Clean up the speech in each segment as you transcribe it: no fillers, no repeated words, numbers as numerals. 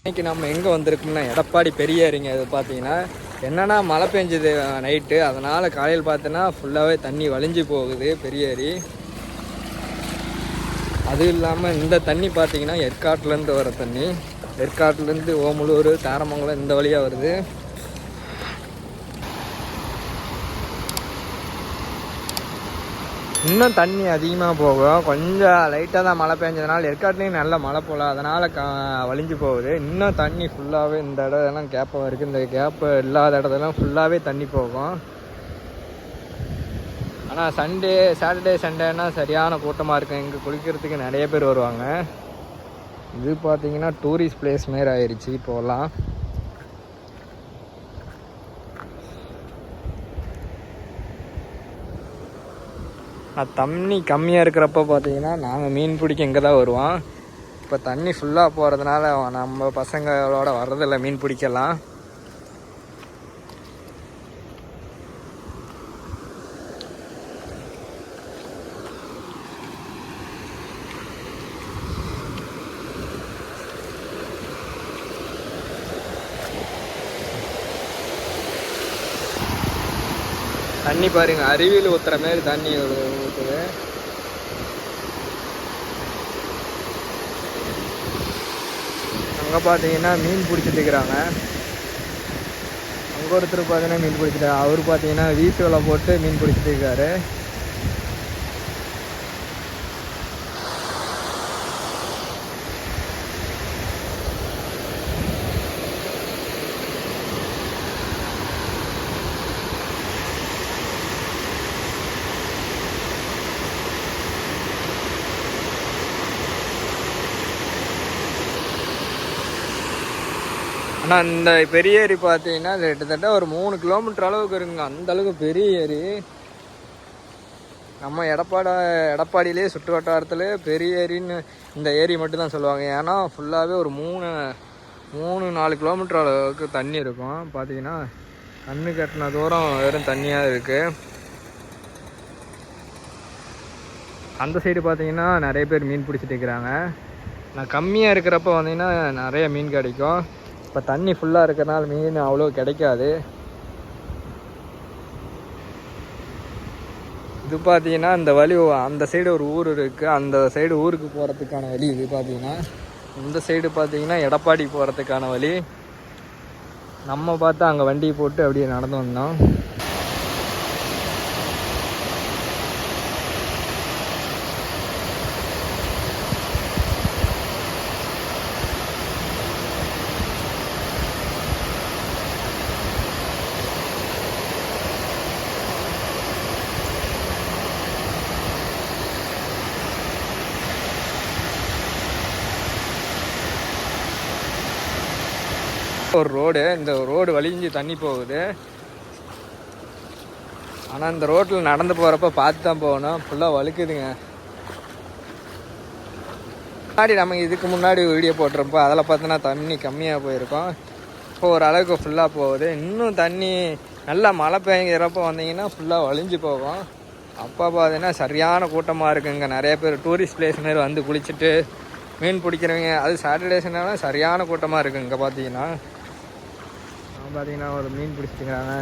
இன்னைக்கு நம்ம எங்கே வந்திருக்கோம்னா எடப்பாடி பெரிய ஏரிங்க. அது பார்த்தீங்கன்னா என்னென்னா மழை பெஞ்சுது நைட்டு, அதனால் காலையில் பார்த்தோன்னா ஃபுல்லாகவே தண்ணி வலிஞ்சு போகுது பெரிய ஏரி. அதுவும் இல்லாமல் இந்த தண்ணி பார்த்தீங்கன்னா ஏற்காட்டிலேருந்து வர தண்ணி, ஏற்காட்டிலேருந்து ஓமலூர் தாரமங்கலம் இந்த வழியாக வருது. இன்னும் தண்ணி அதிகமாக போகும். கொஞ்சம் லைட்டாக தான் மழை பெஞ்சதுனால ஏற்காட்லேயும் நல்ல மழை போகல, அதனால் வலிஞ்சு போகுது. இன்னும் தண்ணி ஃபுல்லாகவே இந்த இடம்லாம் கேப்பாக இருக்குது. இந்த கேப்பு இல்லாத இடத்துலாம் ஃபுல்லாகவே தண்ணி போகும். ஆனால் சாட்டர்டே சண்டேனா சரியான கூட்டமாக இருக்கும். இங்கே குளிக்கிறதுக்கு நிறைய பேர் வருவாங்க. இது பார்த்திங்கன்னா டூரிஸ்ட் பிளேஸ் மாரி ஆயிடுச்சு இப்போலாம். தண்ணி கம்மியாக இருக்கிறப்ப பார்த்தீங்கன்னா நாங்கள் மீன் பிடிக்க இங்கே தான் வருவோம். இப்போ தண்ணி ஃபுல்லாக போகிறதுனால நம்ம பசங்களோட வர்றதில்லை மீன் பிடிக்கலாம். தண்ணி பாருங்க, அருவியில் ஊற்றுற மாரி தண்ணி ஊற்றுது. அங்கே பார்த்தீங்கன்னா மீன் பிடிச்சிட்டு இருக்கிறாங்க. அங்கே ஒருத்தர் பார்த்தீங்கன்னா மீன் பிடிச்சிட்டு, அவர் பார்த்தீங்கன்னா வீட்டு வலை போட்டு மீன் பிடிச்சிட்டு இருக்காரு. ஆனால் இந்த பெரிய ஏரி பார்த்தீங்கன்னா கிட்டத்தட்ட ஒரு 3 கிலோமீட்டர் அளவுக்கு இருக்குங்க. அந்த அளவுக்கு பெரிய ஏரி. நம்ம எடப்பாடியிலே சுற்று வட்டாரத்தில் பெரிய ஏரின்னு இந்த ஏரி மட்டும்தான் சொல்லுவாங்க. ஏன்னா ஃபுல்லாகவே ஒரு 3-4 கிலோமீட்டர் அளவுக்கு தண்ணி இருக்கும். பார்த்தீங்கன்னா கண்ணு கட்டின தூரம் வெறும் தண்ணியாக இருக்குது. அந்த சைடு பார்த்தீங்கன்னா நிறைய பேர் மீன் பிடிச்சிட்டு இருக்கிறாங்க. நான் கம்மியாக இருக்கிறப்ப வந்தீங்கன்னா நிறைய மீன் கிடைக்கும். இப்போ தண்ணி ஃபுல்லாக இருக்கிறனால மீன் அவ்வளோ கிடைக்காது. இது பார்த்தீங்கன்னா இந்த வழி அந்த சைடு ஒரு ஊர் இருக்குது. அந்த சைடு ஊருக்கு போகிறதுக்கான வழி இது பார்த்தீங்கன்னா. இந்த சைடு பார்த்தீங்கன்னா எடப்பாடி போகிறதுக்கான வழி. நம்ம பார்த்தா அங்கே வண்டியை போட்டு அப்படியே நடந்து வந்தோம். ஒரு ரோடு, இந்த ரோடு வலிஞ்சு தண்ணி போகுது. ஆனால் இந்த ரோட்டில் நடந்து போகிறப்ப பார்த்து தான் போகணும். ஃபுல்லாக வழுக்குதுங்க. நம்ம இதுக்கு முன்னாடி வீடியோ போட்டிருப்போம், அதில் பார்த்தோன்னா தண்ணி கம்மியாக போயிருக்கோம். இப்போ ஓரளவுக்கு ஃபுல்லாக போகுது. இன்னும் தண்ணி நல்லா மழை பெய்கிறப்போ வந்தீங்கன்னா ஃபுல்லாக வலிஞ்சு போகும். அப்போ பார்த்தீங்கன்னா சரியான கூட்டமாக இருக்குங்க. நிறைய பேர் டூரிஸ்ட் பிளேஸ் மாரி வந்து குளிச்சுட்டு மீன் பிடிக்கிறவங்க, அது சாட்டர்டே சண்டேனா சரியான கூட்டமாக இருக்குது. இங்கே பார்த்தீங்கன்னா ஒரு மீன் பிடிச்சிட்டுங்கிறாங்க.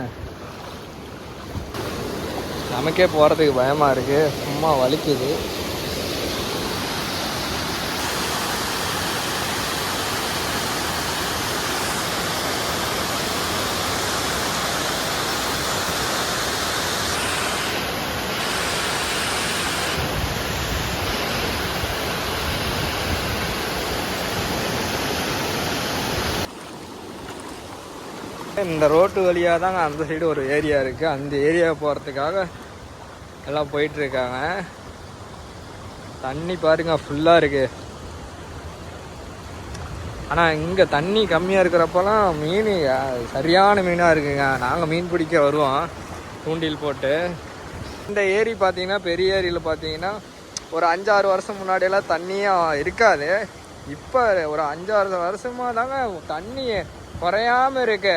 நமக்கே போகிறதுக்கு பயமாக இருக்குது, சும்மா வலிக்குது. இந்த ரோட்டு வழியாக தாங்க அந்த சைடு ஒரு ஏரியா இருக்குது. அந்த ஏரியா போகிறதுக்காக எல்லாம் போயிட்டுருக்காங்க. தண்ணி பாருங்க ஃபுல்லாக இருக்குது. ஆனால் இங்கே தண்ணி கம்மியாக இருக்கிறப்பெல்லாம் மீன் சரியான மீனாக இருக்குங்க. நாங்கள் மீன் பிடிக்க வருவோம் தூண்டில் போட்டு. இந்த ஏரி பார்த்தீங்கன்னா பெரிய ஏரியில் பார்த்தீங்கன்னா ஒரு 5-6 வருஷம் முன்னாடியெல்லாம் தண்ணியாக இருக்காது. இப்போ ஒரு 5-6 வருஷமாக தாங்க தண்ணி குறையாமல் இருக்கு.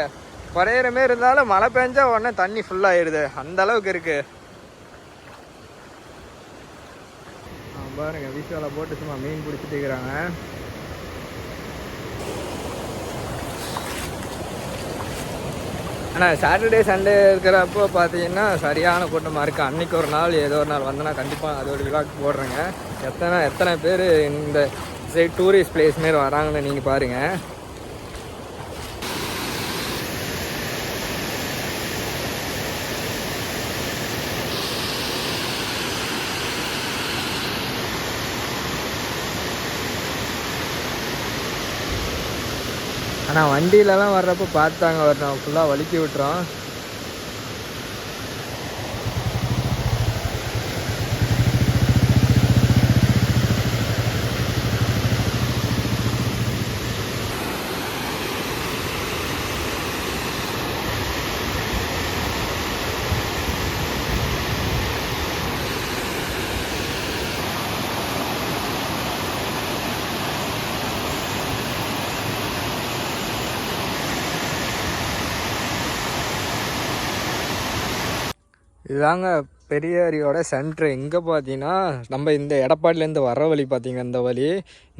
குறையிற மாரி இருந்தாலும் மழை பெஞ்சா உடனே தண்ணி ஃபுல்லாகிடுது, அந்த அளவுக்கு இருக்கு. பாருங்க, வீசால போட்டு சும்மா மீன் பிடிச்சிட்டு இருக்கிறாங்க. ஆனால் சாட்டர்டே சண்டே இருக்கிறப்போ பார்த்தீங்கன்னா சரியான கூட்டமாக இருக்குது. அன்றைக்கி ஒரு நாள் ஏதோ ஒரு நாள் வந்தேன்னா கண்டிப்பாக அதோட விழாக்கு போடுறேங்க. எத்தனை பேர் இந்த சைட் டூரிஸ்ட் பிளேஸ் மாரி வராங்கன்னு நீங்கள் பாருங்கள். ஆனால் வண்டியிலலாம் வர்றப்போ பார்த்தாங்க வரணும், ஃபுல்லாக வலிக்கி விட்டுறோம். இதுதாங்க பெரிய ஏரியோட சென்ட்ரு. எங்கே பார்த்தீங்கன்னா நம்ம இந்த எடப்பாடியிலேருந்து வர வழி பார்த்தீங்க,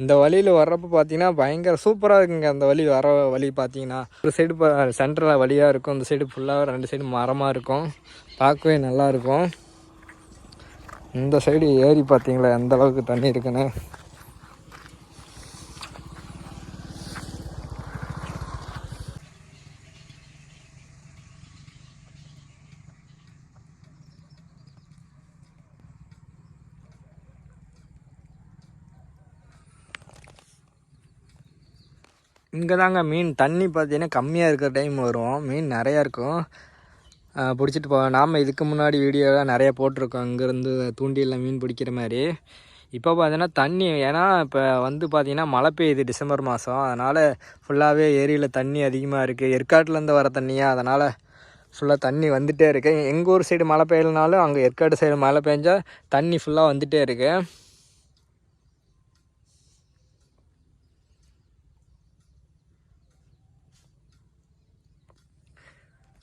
இந்த வழியில் வர்றப்போ பார்த்தீங்கன்னா பயங்கர சூப்பராக இருக்குங்க. அந்த வழி வர வழி பார்த்தீங்கன்னா ஒரு சைடு இப்போ சென்டரில் வழியாக இருக்கும், இந்த சைடு ஃபுல்லாக 2 சைடு மரமாக இருக்கும், பார்க்கவே நல்லாயிருக்கும். இந்த சைடு ஏரி பார்த்தீங்களா எந்த அளவுக்கு தண்ணி இருக்குன்னு. இங்கே தாங்க மீன் தண்ணி பார்த்தீங்கன்னா கம்மியாக இருக்கிற டைம் வரும், மீன் நிறையா இருக்கும், பிடிச்சிட்டு போவேன். நாம் இதுக்கு முன்னாடி வீடியோலாம் நிறையா போட்டிருக்கோம் இங்கேருந்து தூண்டியில் மீன் பிடிக்கிற மாதிரி. இப்போ பார்த்தீங்கன்னா தண்ணி, ஏன்னா இப்போ வந்து பார்த்திங்கன்னா மழை பெய்யுது டிசம்பர் மாதம், அதனால் ஃபுல்லாகவே ஏரியில் தண்ணி அதிகமாக இருக்குது. ஏற்காட்டிலேருந்து வர தண்ணியாக, அதனால் ஃபுல்லாக தண்ணி வந்துகிட்டே இருக்கு. எங்கள் ஊர் சைடு மழை பெய்யலனாலும் அங்கே ஏற்காடு சைடு மழை பெஞ்சால் தண்ணி ஃபுல்லாக வந்துகிட்டே இருக்குது.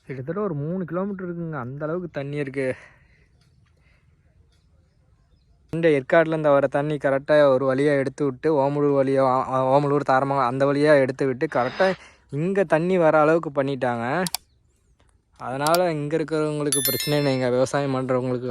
கிட்டத்தட்ட ஒரு 3 கிலோமீட்டர் இருக்குங்க, அந்தளவுக்கு தண்ணி இருக்குது. இந்த ஏற்காடுலேருந்து வர தண்ணி கரெக்டாக ஒரு வழியாக எடுத்து விட்டு ஓமலூர் தாரமங்கலம் அந்த வழியாக எடுத்து விட்டு கரெக்டாக இங்கே தண்ணி வர அளவுக்கு பண்ணிட்டாங்க. அதனால் இங்கே இருக்கிறவங்களுக்கு பிரச்சனை இல்லைங்க, விவசாயம் பண்ணுறவங்களுக்கு